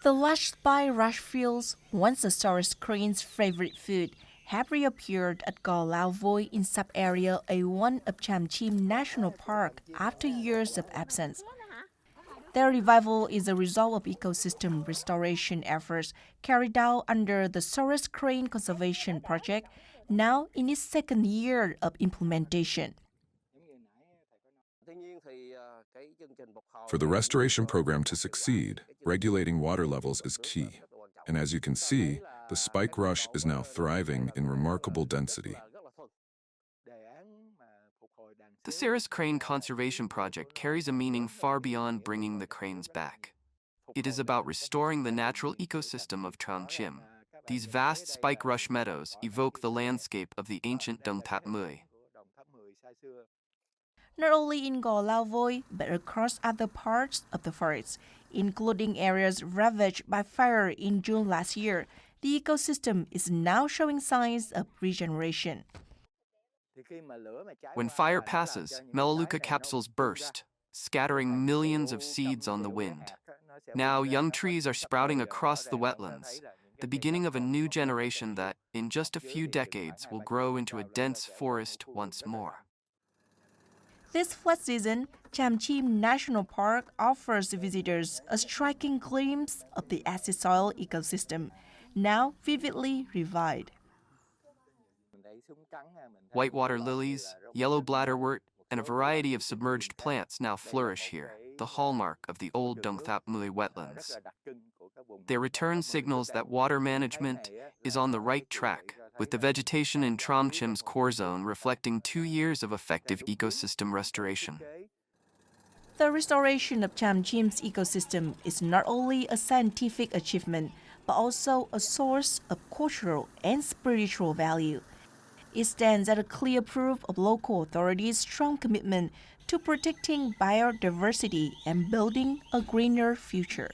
The lush by rush fields, once the Sarus crane's favorite food, have reappeared at Go Lao Voi in sub-area A1 of Chim National Park after years of absence. Their revival is a result of ecosystem restoration efforts carried out under the Sarus Crane Conservation Project, now in its second year of implementation. For the restoration program to succeed, regulating water levels is key. And as you can see, the spike rush is now thriving in remarkable density. The Sarus Crane Conservation Project carries a meaning far beyond bringing the cranes back. It is about restoring the natural ecosystem of Tram Chim. These vast spike rush meadows evoke the landscape of the ancient Dong Thap Mui. Not only in Go Lao Voi, but across other parts of the forest, including areas ravaged by fire in June last year, the ecosystem is now showing signs of regeneration. When fire passes, Melaleuca capsules burst, scattering millions of seeds on the wind. Now, young trees are sprouting across the wetlands, the beginning of a new generation that, in just a few decades, will grow into a dense forest once more. This flood season, Chim National Park offers visitors a striking glimpse of the acid soil ecosystem, now vividly revived. Whitewater lilies, yellow bladderwort, and a variety of submerged plants now flourish here, the hallmark of the old Dong Thap Mui wetlands. Their return signals that water management is on the right track, with the vegetation in Tram Chim's core zone reflecting 2 years of effective ecosystem restoration. The restoration of Chim's ecosystem is not only a scientific achievement, but also a source of cultural and spiritual value. It stands as a clear proof of local authorities' strong commitment to protecting biodiversity and building a greener future.